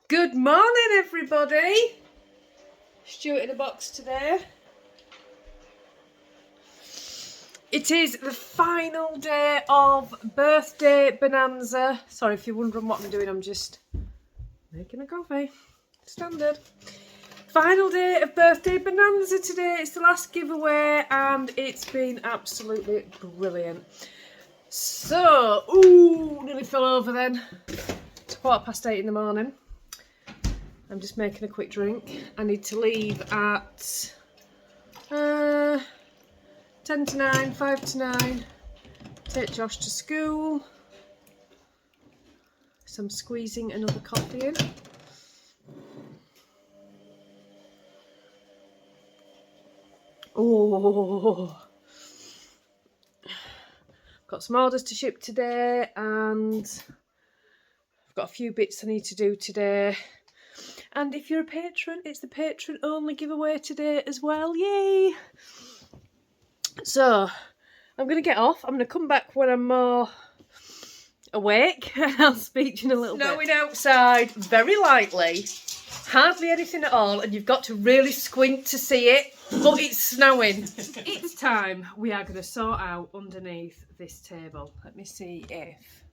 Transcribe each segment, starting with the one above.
Good morning, everybody. Stuart in a box today. It is the final day of birthday bonanza. Sorry if you're wondering what I'm doing, I'm just making a coffee. Standard. Final day of birthday bonanza today. It's the last giveaway and it's been absolutely brilliant. So, nearly fell over then. It's 8:15 in the morning. I'm just making a quick drink. I need to leave at 10 to 9, 5 to 9. Take Josh to school. So I'm squeezing another coffee in. Oh, got some orders to ship today and I've got a few bits I need to do today. And if you're a patron, it's the patron only giveaway today as well. Yay! So, I'm going to get off. I'm going to come back when I'm more awake and I'll speak to you in a little bit. Snowing outside, very lightly, hardly anything at all, and you've got to really squint to see it, but it's snowing. It's time we are going to sort out underneath this table. Let me see if...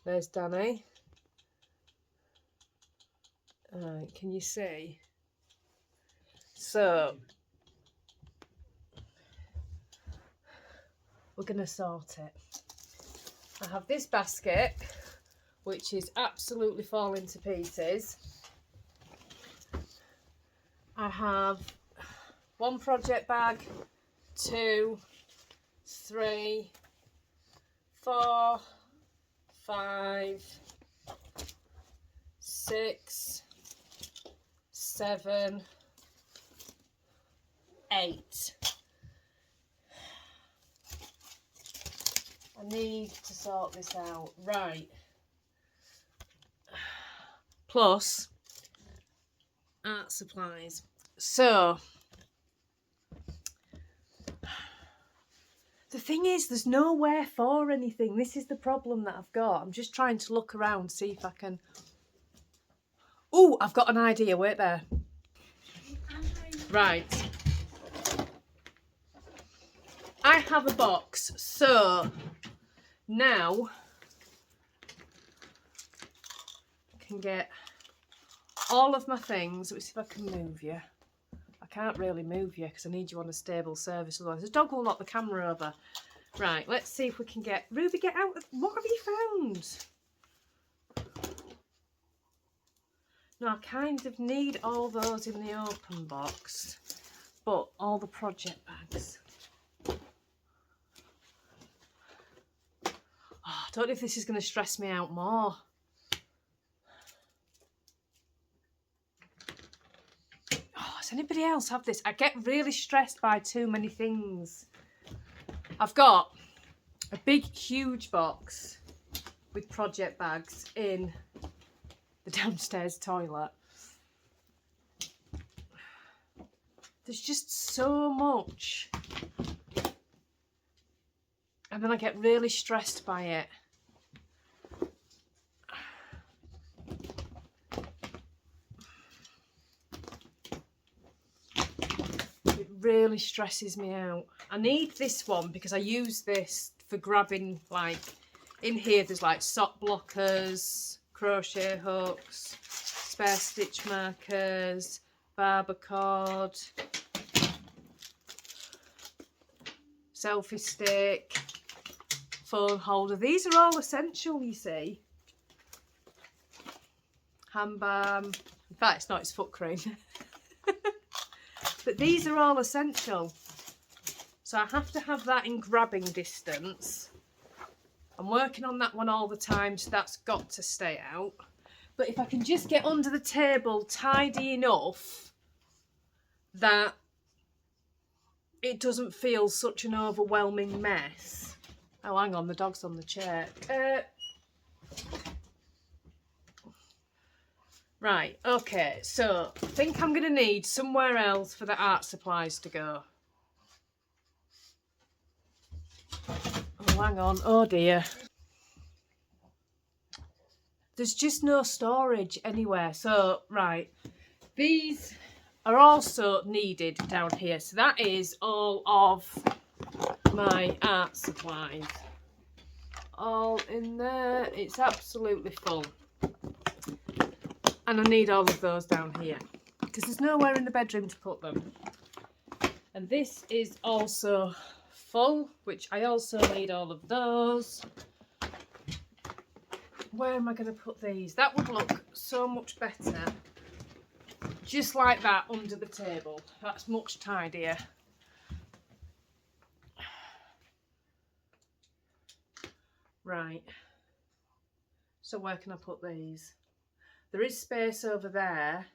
There's Danny. Alright, can you see? So, we're going to sort it. I have this basket, which is absolutely falling to pieces. I have one project bag, 2, 3, 4, 5, 6, 7, 8. I need to sort this out. Right. Plus art supplies. So the thing is, there's nowhere for anything. This is the problem that I've got. I'm just trying to look around, see if I can... Oh, I've got an idea. Wait there. Right. I have a box. So now I can get all of my things. Let's see if I can move you. I can't really move you because I need you on a stable surface, otherwise the dog will knock the camera over. Right, let's see if we can get... Ruby, get out of... What have you found? No, I kind of need all those in the open box, but all the project bags. Oh, I don't know if this is going to stress me out more. Oh, does anybody else have this? I get really stressed by too many things. I've got a big, huge box with project bags in the downstairs toilet. There's just so much. And then I get really stressed by it. It really stresses me out. I need this one because I use this for grabbing, like, in here there's like sock blockers, crochet hooks, spare stitch markers, barber cord, selfie stick, phone holder. These are all essential, you see. Hand balm. In fact, it's not, it's foot cream. But these are all essential. So I have to have that in grabbing distance. I'm working on that one all the time, so that's got to stay out. But if I can just get under the table tidy enough that it doesn't feel such an overwhelming mess. Oh, hang on, the dog's on the chair. Right, okay, so I think I'm going to need somewhere else for the art supplies to go. Oh, hang on, oh dear. there's just no storage anywhere. So, right, these are also needed down here. So that is all of my art supplies. All in there. It's absolutely full. And I need all of those down here because there's nowhere in the bedroom to put them. And this is also full, which I also need all of those. Where am I going to put these? That would look so much better. Just like that under the table. That's much tidier. Right. So where can I put these? There is space over there.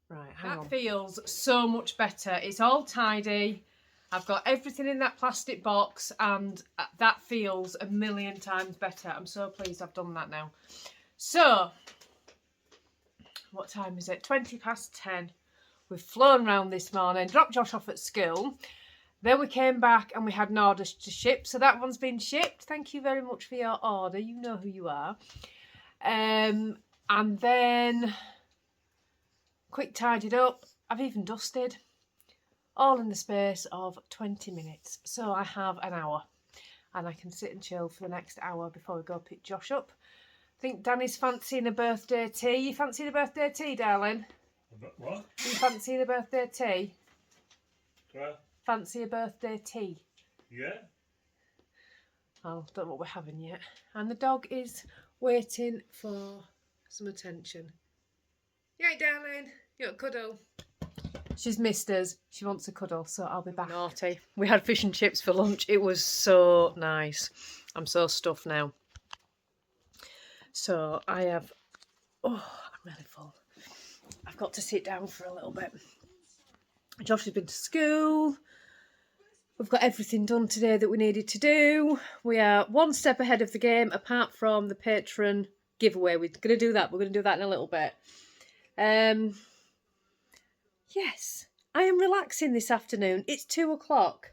Right, hang on. That feels so much better. It's all tidy. I've got everything in that plastic box and that feels a million times better. I'm so pleased I've done that now. So, what time is it? 10:20. We've flown round this morning, dropped Josh off at school. Then we came back and we had an order to ship. So that one's been shipped. Thank you very much for your order. You know who you are. And then quick tidied up. I've even dusted. All in the space of 20 minutes. So I have an hour. And I can sit and chill for the next hour before we go pick Josh up. I think Danny's fancying a birthday tea. You fancying a birthday tea, darling? What? You fancying a birthday tea? Well, Fancy a birthday tea? yeah. Oh, don't know what we're having yet. And the dog is waiting for some attention. Yeah, darling. You got a cuddle. She's missed us. She wants a cuddle, so I'll be back. Naughty. We had fish and chips for lunch. It was so nice. I'm so stuffed now. So I have... Oh, I'm really full. I've got to sit down for a little bit. Josh has been to school. We've got everything done today that we needed to do. We are one step ahead of the game, apart from the patron giveaway. We're going to do that. We're going to do that in a little bit. Yes, I am relaxing this afternoon. It's 2 o'clock.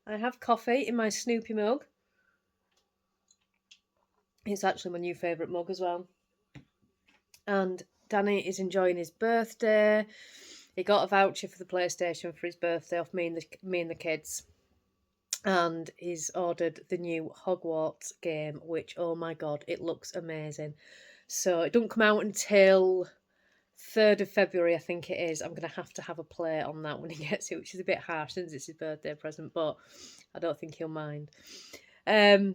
I have coffee in my Snoopy mug. It's actually my new favourite mug as well. And Danny is enjoying his birthday. He got a voucher for the PlayStation for his birthday off me and the kids. And he's ordered the new Hogwarts game, which, oh my god, it looks amazing. So it don't come out until 3rd of February, I think it is. I'm going to have a play on that when he gets it, which is a bit harsh since it's his birthday present, but I don't think he'll mind. So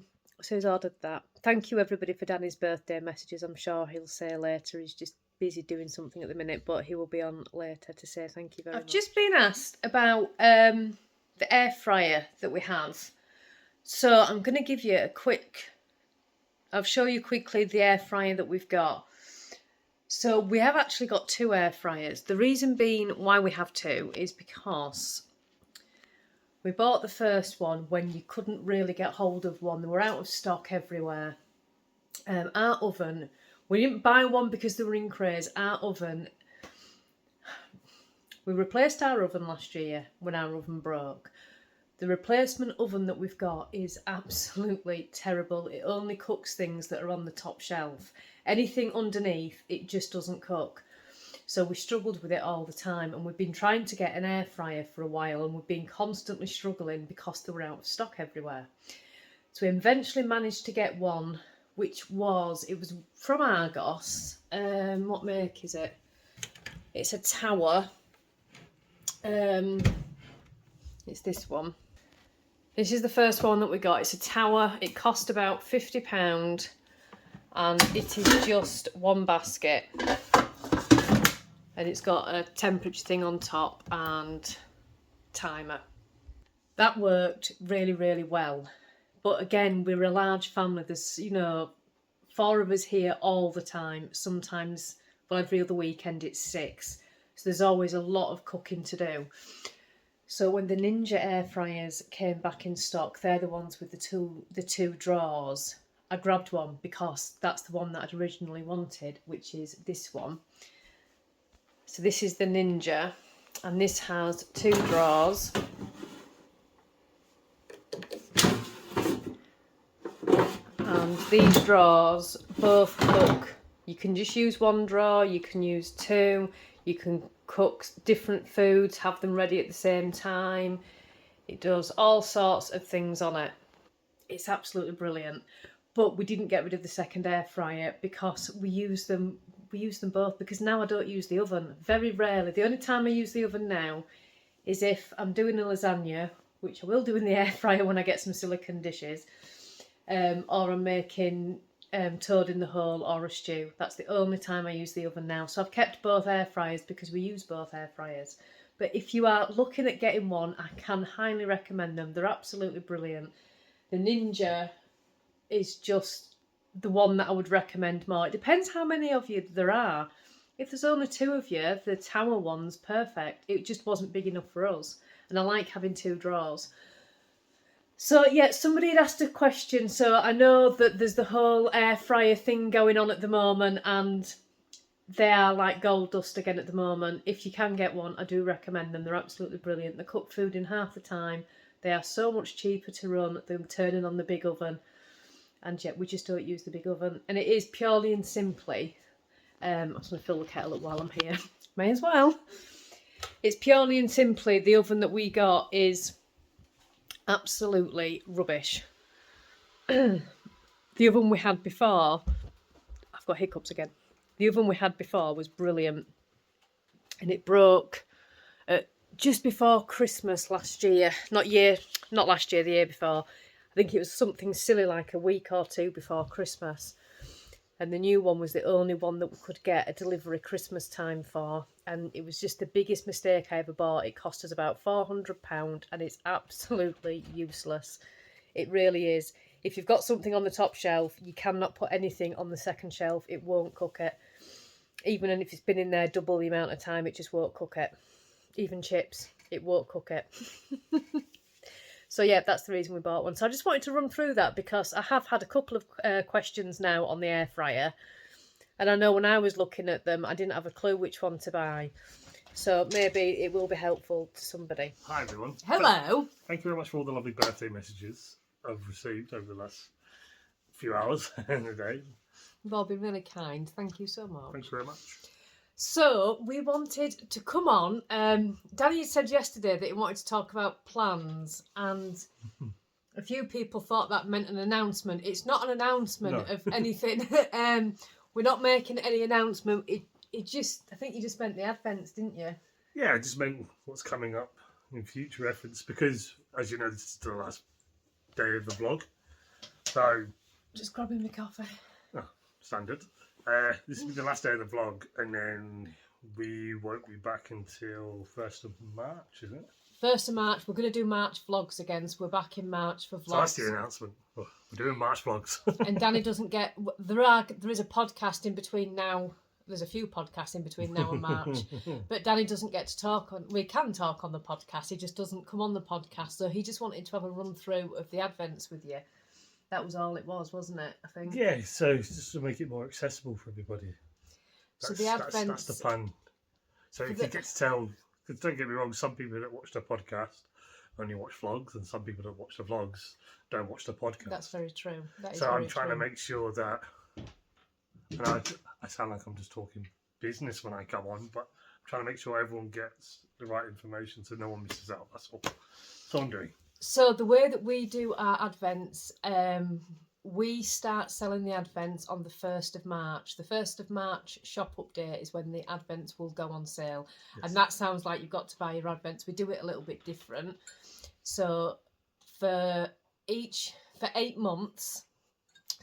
he's ordered that. Thank you, everybody, for Danny's birthday messages. I'm sure he'll say later. He's just busy doing something at the minute, but he will be on later to say thank you very much. I've just been asked about the air fryer that we have. So I'm going to give you a quick... I'll show you quickly the air fryer that we've got. So we have actually got 2 air fryers. The reason being why we have 2 is because we bought the first one when you couldn't really get hold of one. They were out of stock everywhere. Our oven, we didn't buy one because they were in craze. Our oven, we replaced our oven last year when our oven broke. The replacement oven that we've got is absolutely terrible. It only cooks things that are on the top shelf. Anything underneath, it just doesn't cook. So we struggled with it all the time, and we've been trying to get an air fryer for a while, and we've been constantly struggling because they were out of stock everywhere. So we eventually managed to get one, which was, it was from Argos. What make is it? It's a tower. It's this one. This is the first one that we got. It's a tower. It cost about £50, and it is just one basket. And it's got a temperature thing on top and timer. That worked really, really well. But again, we're a large family. There's, 4 of us here all the time. Sometimes, well, every other weekend it's 6. So there's always a lot of cooking to do. So when the Ninja air fryers came back in stock, they're the ones with the two drawers. I grabbed one because that's the one that I'd originally wanted, which is this one. So this is the Ninja, and this has 2 drawers. And these drawers both cook. You can just use one drawer, you can use two, you can cook different foods, have them ready at the same time. It does all sorts of things on it. It's absolutely brilliant. But we didn't get rid of the second air fryer because we use them both, because now I don't use the oven. Very rarely. The only time I use the oven now is if I'm doing a lasagna, which I will do in the air fryer when I get some silicone dishes, or I'm making toad in the hole or a stew. That's the only time I use the oven now. So I've kept both air fryers because we use both air fryers. But if you are looking at getting one, I can highly recommend them. They're absolutely brilliant. The Ninja is just the one that I would recommend more. It depends how many of you there are. If there's only two of you, the tower one's perfect. It just wasn't big enough for us. And I like having two drawers. So yeah, somebody had asked a question. So I know that there's the whole air fryer thing going on at the moment, and they are like gold dust again at the moment. If you can get one, I do recommend them. They're absolutely brilliant. They cook food in half the time. They are so much cheaper to run than turning on the big oven. And yet we just don't use the big oven. And it is purely and simply, I'm just going to fill the kettle up while I'm here. May as well. It's purely and simply, the oven that we got is absolutely rubbish. The oven we had before, I've got hiccups again. The oven we had before was brilliant. And it broke just before Christmas last year. Not last year, the year before. I think it was something silly like a week or two before Christmas. And the new one was the only one that we could get a delivery Christmas time for. And it was just the biggest mistake I ever bought. It cost us about £400 and it's absolutely useless. It really is. If you've got something on the top shelf, you cannot put anything on the second shelf. It won't cook it. Even if it's been in there double the amount of time, it just won't cook it. Even chips, it won't cook it. So yeah, that's the reason we bought one. So I just wanted to run through that because I have had a couple of questions now on the air fryer. And I know when I was looking at them, I didn't have a clue which one to buy. So maybe it will be helpful to somebody. Hi everyone. Hello. Thank you very much for all the lovely birthday messages I've received over the last few hours in the day. You've all been really kind. Thank you so much. Thanks very much. So we wanted to come on. Danny said yesterday that he wanted to talk about plans, and a few people thought that meant an announcement. It's not an announcement of anything. We're not making any announcement. I think you just meant the Advents, didn't you? Yeah, it just meant what's coming up in future reference because, as you know, this is the last day of the vlog. So, just grabbing my coffee. Oh, standard. This will be the last day of the vlog, and then we won't be back until 1st of March, isn't it? 1st of March. We're going to do March vlogs again, so we're back in March for vlogs. So that's the announcement. Oh, we're doing March vlogs. And Danny doesn't get... There is a podcast in between now. There's a few podcasts in between now and March. But Danny doesn't get to talk on... We can talk on the podcast. He just doesn't come on the podcast. So he just wanted to have a run through of the Advents with you. That was all it was, wasn't it? I think. Yeah, so just to make it more accessible for everybody. So the Advents... That's the plan. So if you get to tell... Because don't get me wrong, some people that watch the podcast only watch vlogs, and some people that watch the vlogs don't watch the podcast. That's very true. So I'm trying to make sure that... And I sound like I'm just talking business when I come on, but I'm trying to make sure everyone gets the right information so no one misses out. That's all. That's all I'm doing. So the way that we do our Advents, we start selling the Advents on the 1st of March. The 1st of March shop update is when the Advents will go on sale. Yes. And that sounds like you've got to buy your Advents. We do it a little bit different. So for 8 months,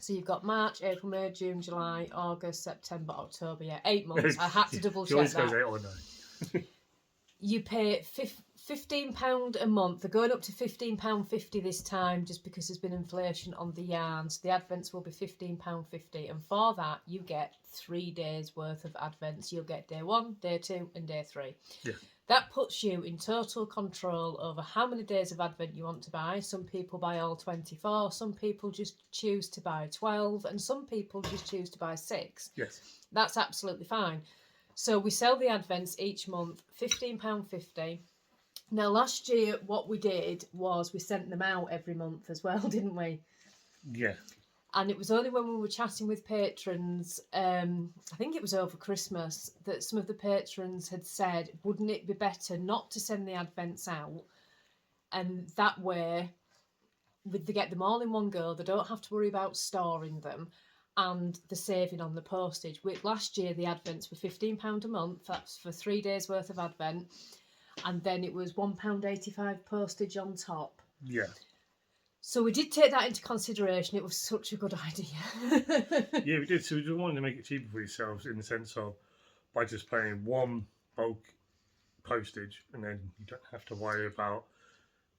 so you've got March, April, May, June, July, August, September, October. Yeah, 8 months. I had to double check that. Goes 8 or 9. You pay £15 a month. They're going up to £15.50 this time just because there's been inflation on the yarns. The Advents will be £15.50, and for that you get 3 days worth of Advents. You'll get day 1, day 2 and day 3. Yeah. That puts you in total control over how many days of Advent you want to buy. Some people buy all 24, some people just choose to buy 12, and some people just choose to buy 6. Yes. That's absolutely fine. So we sell the Advents each month, £15.50. Now, last year, what we did was we sent them out every month as well, didn't we? Yeah. And it was only when we were chatting with patrons, I think it was over Christmas, that some of the patrons had said, wouldn't it be better not to send the advents out? And that way, they get them all in one go, they don't have to worry about storing them, and the saving on the postage. Last year, the advents were £15 a month. That's for 3 days worth of advent. And then it was £1.85 postage on top. Yeah. So we did take that into consideration. It was such a good idea. Yeah, we did. So we just wanted to make it cheaper for yourselves in the sense of by just paying one bulk postage, and then you don't have to worry about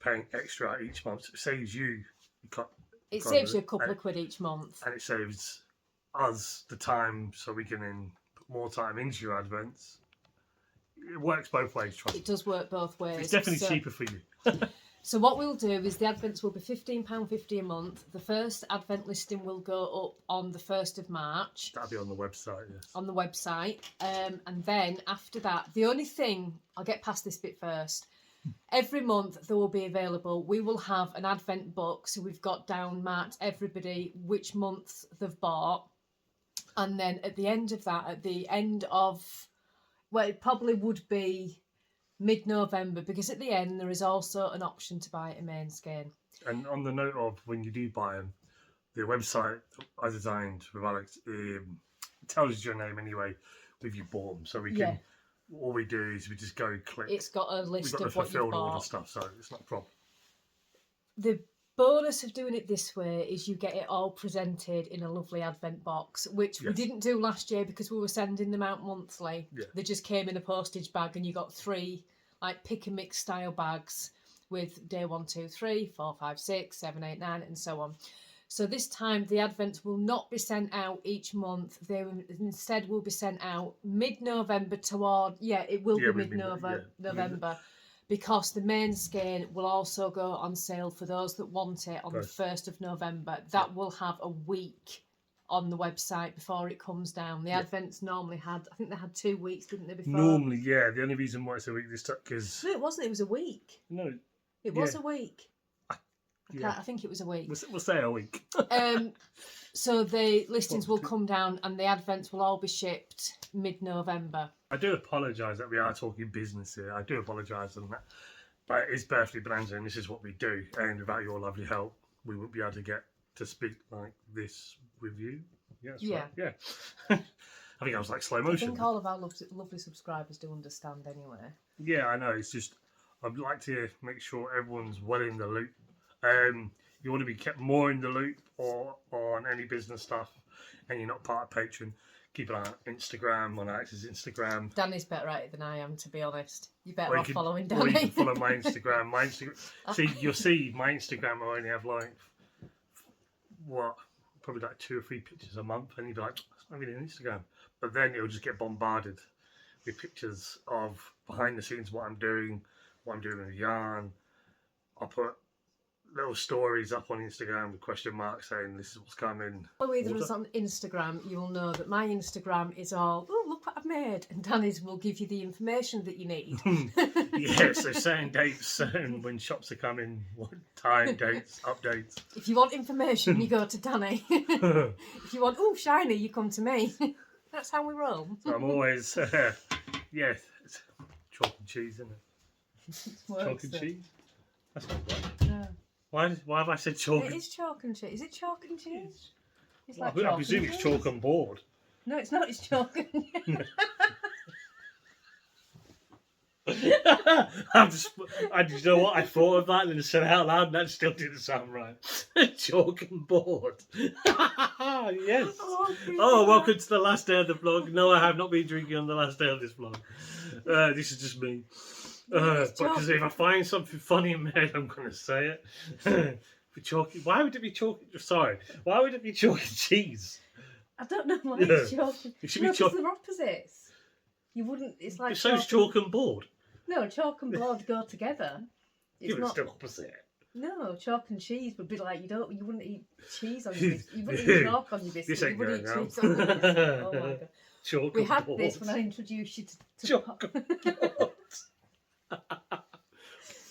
paying extra each month. So it saves you. It saves you a couple of quid each month. And it saves us the time so we can then put more time into your advents. It works both ways, trust me. It does work both ways. It's definitely cheaper for you. So what we'll do is the advents will be £15.50 a month. The first advent listing will go up on the 1st of March. That'll be on the website, yes. On the website. And then after that, the only thing, I'll get past this bit first. Every month they will be available. We will have an advent book. So we've got down marked everybody which month they've bought. And then at the end of that, at the end of, well, it probably would be mid-November, because at the end there is also an option to buy a main skein. And on the note of when you do buy them, the website I designed with Alex tells you your name anyway if you bought them. So we can, all we do is we just go click. It's got a list of what you bought. All the stuff, so it's not a problem. The bonus of doing it this way is you get it all presented in a lovely advent box, which we didn't do last year because we were sending them out monthly. Yeah. They just came in a postage bag, and you got 3 like pick and mix style bags with day 1, 2, 3, 4, 5, 6, 7, 8, 9, and so on. So this time the advents will not be sent out each month. They instead will be sent out mid-November toward, it will be mid-November. Because the main skein will also go on sale for those that want it on the 1st of November. That will have a week on the website before it comes down. The advents normally had, I think they had 2 weeks, didn't they, before? Normally, yeah. The only reason why it's a week this time because... No, it wasn't. It was a week. No. It was a week. I think it was a week. We'll say a week. So the listings will come down and the advents will all be shipped mid-November. I do apologise that we are talking business here. I do apologise on that. But it's Birthday Bonanza and this is what we do. And without your lovely help, we wouldn't be able to get to speak like this with you. Yes, right. Yeah. I think I was like slow motion. I think all of our lovely subscribers do understand anyway. Yeah, I know. It's just, I'd like to make sure everyone's well in the loop. You want to be kept more in the loop or on any business stuff and you're not part of Patreon, keep an eye on Instagram, on Alex's Instagram. Danny's better at it than I am, to be honest. You're better off following Danny. Or you can follow my Instagram. See, you'll see my Instagram I only have like, probably like 2 or 3 pictures a month, and you'd be like, that's not really an Instagram. But then it'll just get bombarded with pictures of behind the scenes, what I'm doing with yarn. I'll put little stories up on Instagram with question marks saying this is what's coming. Follow either of us on Instagram, you will know that my Instagram is all, oh, look what I've made. And Danny's will give you the information that you need. Yeah, so certain dates, certain when shops are coming, what time, dates, updates. If you want information, you go to Danny. If you want, oh, shiny, you come to me. That's how we roll. So I'm always, it's chalk and cheese, isn't it? Chalk and cheese? That's not right. No. Why have I said chalk? It is chalk and cheese. Is it chalk and cheese? It's well, like I presume it's chalk and board. No, it's not. It's chalk and cheese. You know what? I thought of that and said it out loud, and that still didn't sound right. Chalk and board. Yes. Oh, welcome to the last day of the vlog. No, I have not been drinking on the last day of this vlog. This is just me. Because if I find something funny in my head, I'm going to say it. Why would it be chalk? Sorry. Why would it be chalk and cheese? I don't know why it's chalk. It should be chalk. They're opposites. You wouldn't. It's like. So's chalk and board. No, chalk and board go together. It's not still opposite. No, chalk and cheese would be like you wouldn't eat cheese on your biscuit. You wouldn't eat chalk on your biscuit. This ain't you wouldn't going eat cheese on your biscuit. Oh my god. Chalk we and had board. this when I introduced you to chalk and board.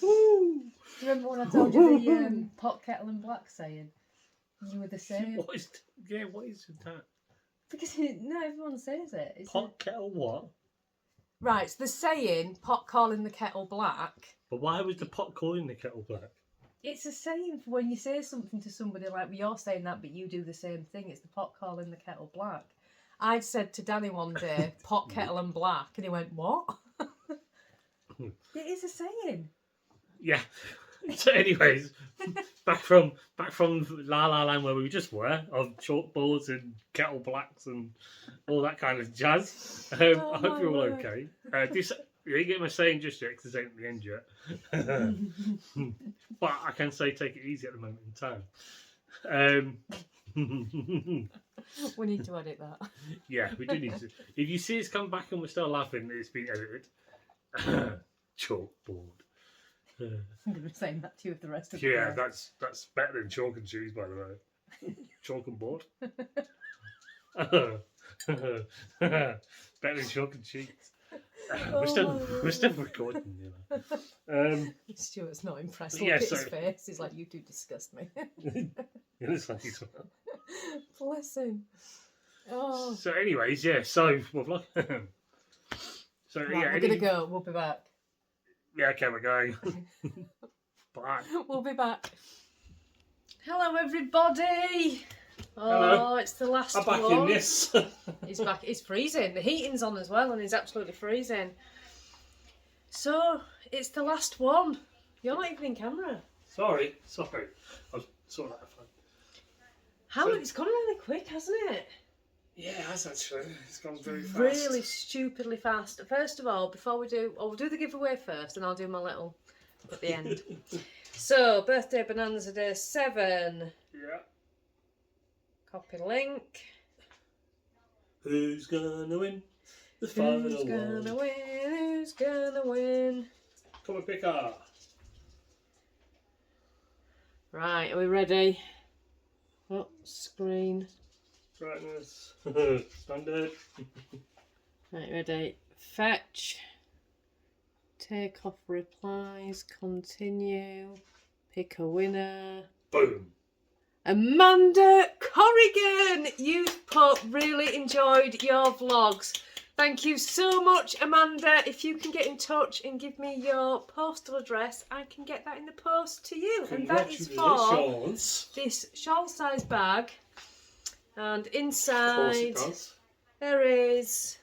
Do you remember when I told you the pot, kettle and black saying? You were the same. What is that? Because no, everyone says it. It's Pot kettle what? Right, it's the saying, pot calling the kettle black. But why was the pot calling the kettle black? It's a saying for when you say something to somebody like, well, you're saying that, but you do the same thing. It's the pot calling the kettle black. I said to Danny one day, pot, kettle and black, and he went, what? It is a saying. Yeah. So anyways, back from La La Land where we just were, of chalkboards and kettle blacks and all that kind of jazz. I hope you're all okay. You ain't getting my saying just yet because this ain't the end yet. But I can say take it easy at the moment in time. We need to edit that. Yeah, we do need to. If you see us come back and we're still laughing, it's been edited. Chalkboard. I'm going to be saying that to you with the rest of the Yeah, day. that's better than chalk and cheese, by the way. Chalk and board. Better than chalk and cheese. We're still recording, you know. Stuart's not impressed. Yeah, Look at his sorry. face. He's like, you do disgust me. It looks like he's. Bless him. Oh. So, anyways, yeah. So we're vlogging. So Right, yeah, we're going to go. We'll be back. Yeah, okay, we're going. Bye. We'll be back. Hello, everybody. Oh, Hello. it's the last I'm back one. in this. He's back. It's freezing. The heating's on as well, and he's absolutely freezing. So it's the last one. You're not even in camera. Sorry. I was sorting out a phone. It's gone really quick, hasn't it? Yeah, it has actually. It's gone very fast. Really stupidly fast. First of all, before we do, we'll do the giveaway first, and I'll do my little at the end. So, birthday Bonanza Day 7. Yeah. Copy link. Who's gonna win the final Who's gonna win? Who's gonna win? Come and pick her. Right, are we ready? Oh, screen. Brightness. Standard. Right, ready. Fetch. Take off replies. Continue. Pick a winner. Boom. Amanda Corrigan! You've really enjoyed your vlogs. Thank you so much, Amanda. If you can get in touch and give me your postal address, I can get that in the post to you. And that is for this shawl-sized bag. And inside there is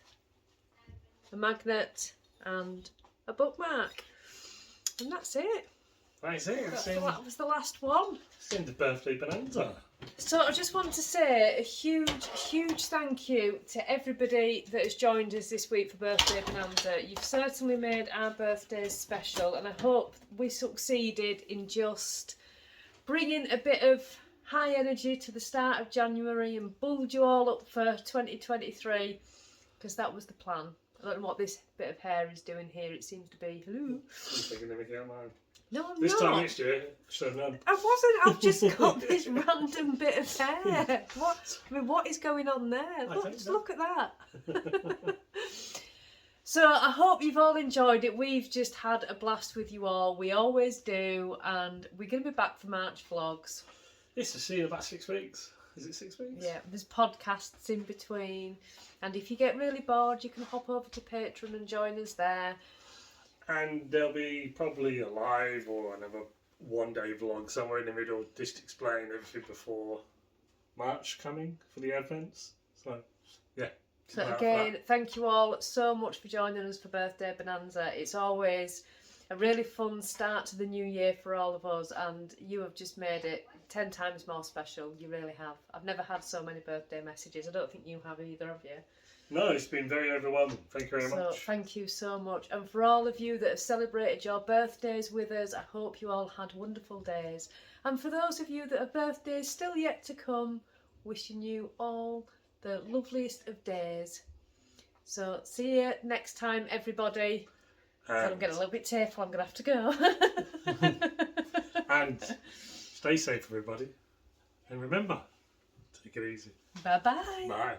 a magnet and a bookmark. And that's it. That's it. That was the last one. It's in the birthday Bonanza. So I just want to say a huge thank you to everybody that has joined us this week for Birthday Bonanza. You've certainly made our birthdays special, and I hope we succeeded in just bringing a bit of high energy to the start of January and build you all up for 2023, because that was the plan. I don't know what this bit of hair is doing here. It seems to be hello. I'm taking everything out mine. No, I'm This not. time next year, should know. I wasn't. I've just got this random bit of hair. What is going on there? Look at that. So I hope you've all enjoyed it. We've just had a blast with you all. We always do, and we're going to be back for March vlogs. Yes, to see you in about 6 weeks. Is it 6 weeks? Yeah, there's podcasts in between, and if you get really bored, you can hop over to Patreon and join us there. And there'll be probably a live or another one-day vlog somewhere in the middle, just explaining everything before March coming for the Advents. So, yeah. So again, thank you all so much for joining us for Birthday Bonanza. It's always a really fun start to the new year for all of us, and you have just made it 10 times more special. You really have. I've never had so many birthday messages. I don't think you have either, have you? No, it's been very overwhelming. Thank you very much. So thank you so much. And for all of you that have celebrated your birthdays with us, I hope you all had wonderful days. And for those of you that have birthdays still yet to come, wishing you all the loveliest of days. So see you next time, everybody. I'm getting a little bit tearful. I'm going to have to go. And stay safe, everybody. And remember, take it easy. Bye-bye. Bye.